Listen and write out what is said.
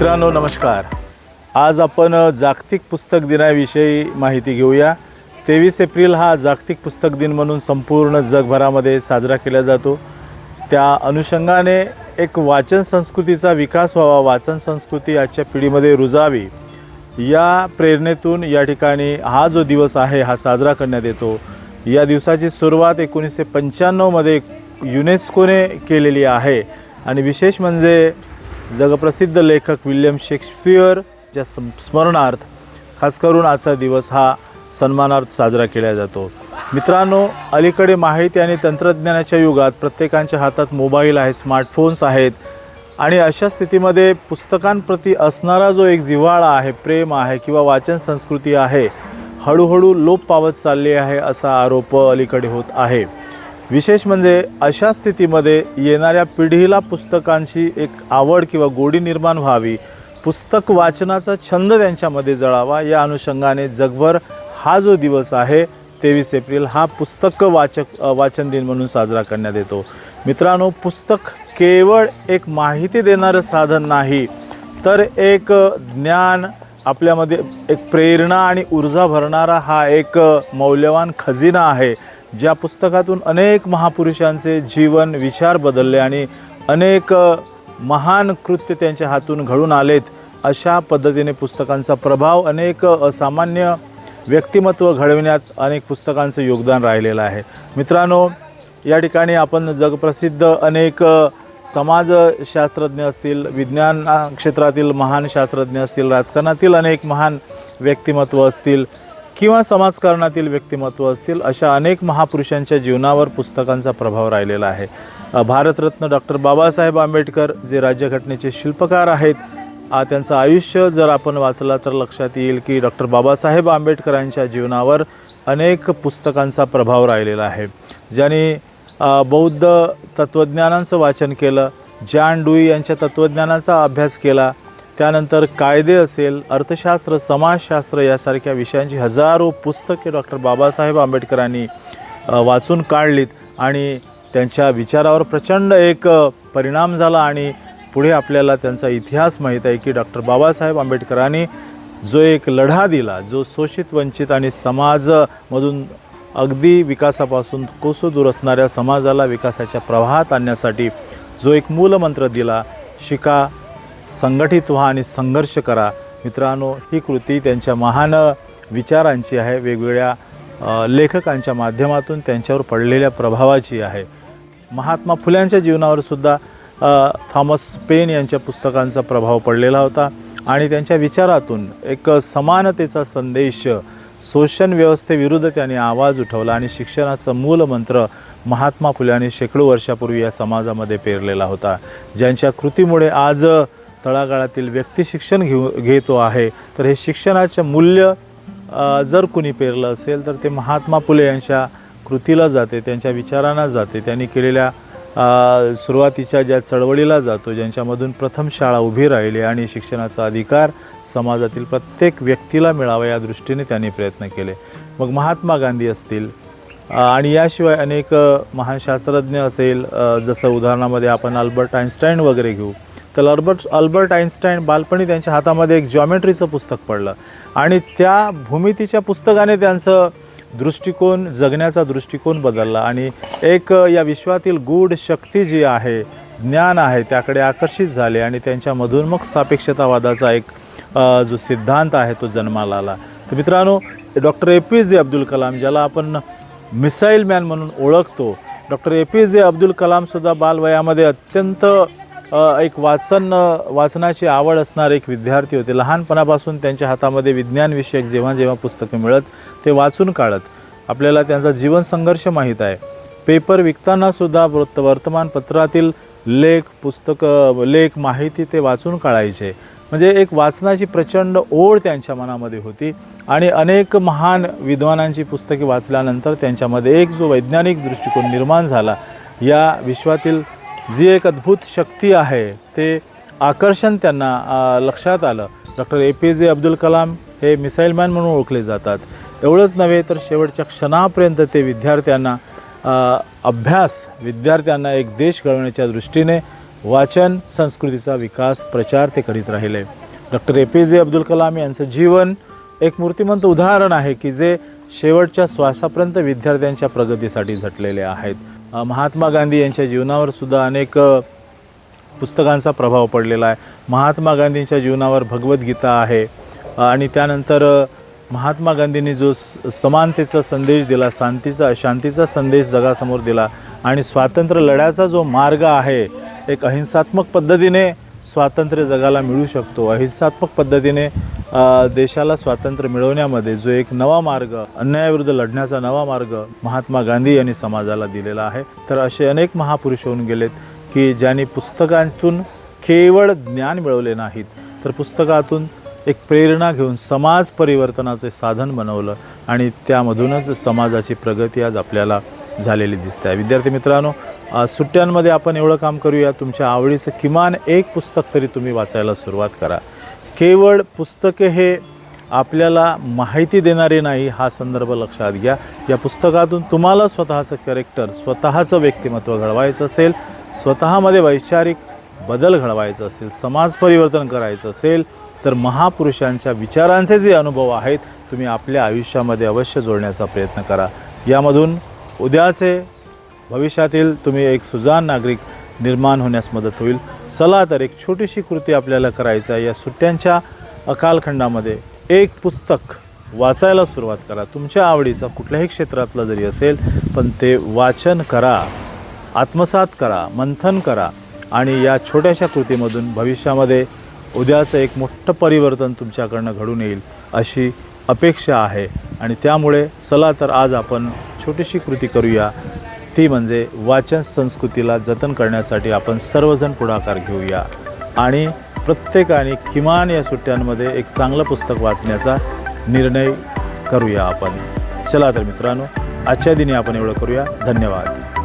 मित्रांनो नमस्कार. आज आपण जागतिक पुस्तक दिनाविषयी माहिती घेऊया. 23 एप्रिल हा जागतिक पुस्तक दिन म्हणून संपूर्ण जगभरामध्ये साजरा केला जातो. त्या अनुषंगाने एक वाचन संस्कृतीचा विकास व्हावा, वाचन संस्कृती आजच्या पिढीमध्ये रुजावी या प्रेरणेतून या ठिकाणी हा जो दिवस आहे हा साजरा करण्यात येतो. या दिवसाची सुरुवात 1995 मध्ये युनेस्कोने केलेली आहे आणि विशेष म्हणजे जगप्रसिद्ध लेखक विल्यम शेक्सपियरच्या स्मरणार्थ खास करून आजचा दिवस हा सन्मानार्थ साजरा केला जातो. मित्रांनो, अलीकडे माहिती आणि तंत्रज्ञानाच्या युगात प्रत्येकाच्या हातात मोबाईल आहे, स्मार्टफोन्स आहेत आणि अशा स्थितीमध्ये पुस्तकांप्रती असणारा जो एक जिव्हाळा आहे, प्रेम आहे किंवा वाचन संस्कृती आहे, हळूहळू लोप पावत चालली आहे असा आरोप अलीकडे होत आहे. विशेष म्हणजे अशा स्थितीमध्ये येणाऱ्या पिढीला पुस्तकांची एक आवड किंवा गोडी निर्माण व्हावी, पुस्तक वाचनाचा छंद त्यांच्यामध्ये जळावा या अनुषंगाने जगभर हा जो दिवस आहे 23 एप्रिल हा पुस्तक वाचन दिन म्हणून साजरा करण्यात येतो. मित्रांनो, पुस्तक केवळ एक माहिती देणारं साधन नाही तर एक ज्ञान, आपल्यामध्ये एक प्रेरणा आणि ऊर्जा भरणारा हा एक मौल्यवान खजिना आहे. ज्या पुस्तकातून अनेक महापुरुषांचे जीवन विचार बदलले आणि अनेक महान कृत्य त्यांच्या हातून घडून आलेत. अशा पद्धतीने पुस्तकांचा प्रभाव अनेक असामान्य व्यक्तिमत्व घडविण्यात अनेक पुस्तकांचं योगदान राहिलेलं आहे. मित्रांनो, या ठिकाणी आपण जगप्रसिद्ध अनेक समाजशास्त्रज्ञ असतील, विज्ञान क्षेत्रातील महान शास्त्रज्ञ असतील, राजकारणातील अनेक महान व्यक्तिमत्व असतील किंवा समाजकारणातील व्यक्तिमत्व असतील, अशा अनेक महापुरुषांच्या जीवनावर पुस्तकांचा प्रभाव राहिलेला आहे. भारतरत्न डॉक्टर बाबासाहेब आंबेडकर जे राज्यघटनेचे शिल्पकार आहेत, त्यांचं आयुष्य जर आपण वाचलं तर लक्षात येईल की डॉक्टर बाबासाहेब आंबेडकरांच्या जीवनावर अनेक पुस्तकांचा प्रभाव राहिलेला आहे. ज्यांनी बौद्ध तत्त्वज्ञानांचं वाचन केलं, जॉन डुई यांच्या तत्त्वज्ञानाचा अभ्यास केला, त्यानंतर कायदे असेल, अर्थशास्त्र, समाजशास्त्र यासारख्या विषयांची हजारो पुस्तके डॉक्टर बाबासाहेब आंबेडकरांनी वाचून काढलीत आणि त्यांच्या विचारावर प्रचंड एक परिणाम झाला. आणि पुढे आपल्याला त्यांचा इतिहास माहीत आहे की डॉक्टर बाबासाहेब आंबेडकरांनी जो एक लढा दिला, जो शोषित, वंचित आणि समाजामधून अगदी विकासापासून कोसो दूर असणाऱ्या समाजाला विकासाच्या प्रवाहात आणण्यासाठी जो एक मूलमंत्र दिला, शिका, संघटित व्हा आणि संघर्ष करा. मित्रांनो, ही कृती त्यांच्या महान विचारांची आहे, वेगवेगळ्या लेखकांच्या माध्यमातून त्यांच्यावर पडलेल्या प्रभावाची आहे. महात्मा फुल्यांच्या जीवनावर सुद्धा थॉमस पेन यांच्या पुस्तकांचा प्रभाव पडलेला होता आणि त्यांच्या विचारातून एक समानतेचा संदेश, शोषण व्यवस्थेविरुद्ध त्यांनी आवाज उठवला आणि शिक्षणाचा मूलमंत्र महात्मा फुल्यांनी शेकडो वर्षापूर्वी या समाजामध्ये पेरलेला होता. ज्यांच्या कृतीमुळे आज तळागाळातील व्यक्ती शिक्षण घेतो आहे, तर हे शिक्षणाचे मूल्य जर कुणी पेरलं असेल तर ते महात्मा फुले यांच्या कृतीला जाते, त्यांच्या विचारांना जाते, त्यांनी केलेल्या सुरुवातीच्या ज्या चळवळीला जातो, ज्यांच्यामधून प्रथम शाळा उभी राहिली आणि शिक्षणाचा अधिकार समाजातील प्रत्येक व्यक्तीला मिळावा या दृष्टीने त्यांनी प्रयत्न केले. मग महात्मा गांधी असतील आणि याशिवाय अनेक महान शास्त्रज्ञ असेल, जसं उदाहरणामध्ये आपण अल्बर्ट आइन्स्टाईन वगैरे घेऊ, तर अल्बर्ट आइन्स्टाईन बालपणी त्यांच्या हातामध्ये एक जॉमेट्रीचं पुस्तक पडलं आणि त्या भूमितीच्या पुस्तकाने त्यांचं दृष्टिकोन, जगण्याचा दृष्टिकोन बदलला आणि एक या विश्वातील गूढ शक्ती जी आहे, ज्ञान आहे, त्याकडे आकर्षित झाले आणि त्यांच्यामधून मग सापेक्षतावादाचा एक जो सिद्धांत आहे तो जन्माला आला. तर मित्रांनो, डॉक्टर APJ अब्दुल कलाम, ज्याला आपण मिसाईल मॅन म्हणून ओळखतो, डॉक्टर APJ अब्दुल कलामसुद्धा बालवयामध्ये अत्यंत एक वाचनाची आवड असणारे एक विद्यार्थी होते. लहानपणापासून त्यांच्या हातामध्ये विज्ञानविषयक जेव्हा पुस्तकं मिळत ते वाचून काढत. आपल्याला त्यांचा जीवन संघर्ष माहीत आहे. पेपर विकतानासुद्धा वर्तमानपत्रातील लेख, माहिती ते वाचून काढायचे. म्हणजे एक वाचनाची प्रचंड ओढ त्यांच्या मनामध्ये होती आणि अनेक महान विद्वानांची पुस्तके वाचल्यानंतर त्यांच्यामध्ये एक जो वैज्ञानिक दृष्टिकोन निर्माण झाला. या विश्वातील जी एक अद्भुत शक्ती आहे ते आकर्षण त्यांना लक्षात आलं. डॉक्टर APJ अब्दुल कलाम हे मिसाईल मॅन म्हणून ओळखले जातात. एवढंच नव्हे तर शेवटच्या क्षणापर्यंत ते विद्यार्थ्यांना एक देश घडवण्याच्या दृष्टीने वाचन संस्कृतीचा विकास प्रचार ते करीत राहिले. डॉक्टर APJ अब्दुल कलाम यांचं जीवन एक मूर्तिमंत उदाहरण आहे की जे शेवटच्या श्वासापर्यंत विद्यार्थ्यांच्या प्रगतीसाठी झटलेले आहेत. महात्मा गांधी यांच्या जीवनावर सुद्धा अनेक पुस्तकांचा प्रभाव पडलेला आहे. महात्मा गांधींच्या जीवनावर भगवद्गीता आहे आणि त्यानंतर महात्मा गांधींनी जो समानतेचा संदेश दिला, शांतीचा संदेश जगासमोर दिला आणि स्वातंत्र्य लढ्याचा जो मार्ग आहे, एक अहिंसात्मक पद्धतीने स्वातंत्र्य जगाला मिळू शकतो, अहिंसात्मक पद्धतीने देशाला स्वातंत्र्य मिळवण्यामध्ये जो एक नवा मार्ग, अन्यायाविरुद्ध लढण्याचा नवा मार्ग महात्मा गांधी यांनी समाजाला दिलेला आहे. तर असे अनेक महापुरुष होऊन गेलेत की ज्यांनी पुस्तकांतून केवळ ज्ञान मिळवले नाहीत, तर पुस्तकातून एक प्रेरणा घेऊन समाज परिवर्तनाचे साधन बनवलं आणि त्यामधूनच समाजाची प्रगती आज आपल्याला झालेली दिसते आहे. विद्यार्थी मित्रांनो, सुट्ट्यांमध्ये आपण एवढं काम करूया, तुमच्या आवडीचं किमान एक पुस्तक तरी तुम्ही वाचायला सुरुवात करा. केवळ पुस्तके हे आपल्याला माहिती देणारे नाही, हा संदर्भ लक्षात घ्या. या पुस्तकातून तुम्हाला स्वतःचं कॅरेक्टर, स्वतःचं व्यक्तिमत्व घडवायचं असेल, स्वतःमध्ये वैचारिक बदल घडवायचा असेल, समाज परिवर्तन करायचं असेल, तर महापुरुषांच्या विचारांचे जे अनुभव आहेत तुम्ही आपल्या आयुष्यामध्ये अवश्य जोडण्याचा प्रयत्न करा. यामधून उद्याचे भविष्यातील तुम्ही एक सुजाण नागरिक निर्माण होण्यास मदत होईल. चला तर एक छोटीशी कृती आपल्याला करायचं आहे. या सुट्ट्यांच्या कालखंडामध्ये एक पुस्तक वाचायला सुरुवात करा, तुमच्या आवडीचा कुठल्याही क्षेत्रातलं जरी असेल, पण ते वाचन करा, आत्मसात करा, मंथन करा आणि या छोट्याशा कृतीमधून भविष्यामध्ये उद्याचं एक मोठं परिवर्तन तुमच्याकडनं घडून येईल अशी अपेक्षा आहे. आणि त्यामुळे चला तर आज आपण छोटीशी कृती करूया, ती म्हणजे वाचन संस्कृतीला जतन करण्यासाठी आपण सर्वजण पुढाकार घेऊया आणि प्रत्येकाने किमान या सुट्ट्यांमध्ये एक चांगलं पुस्तक वाचण्याचा निर्णय करूया आपण. चला तर मित्रांनो, आजच्या दिनी आपण एवढं करूया. धन्यवाद.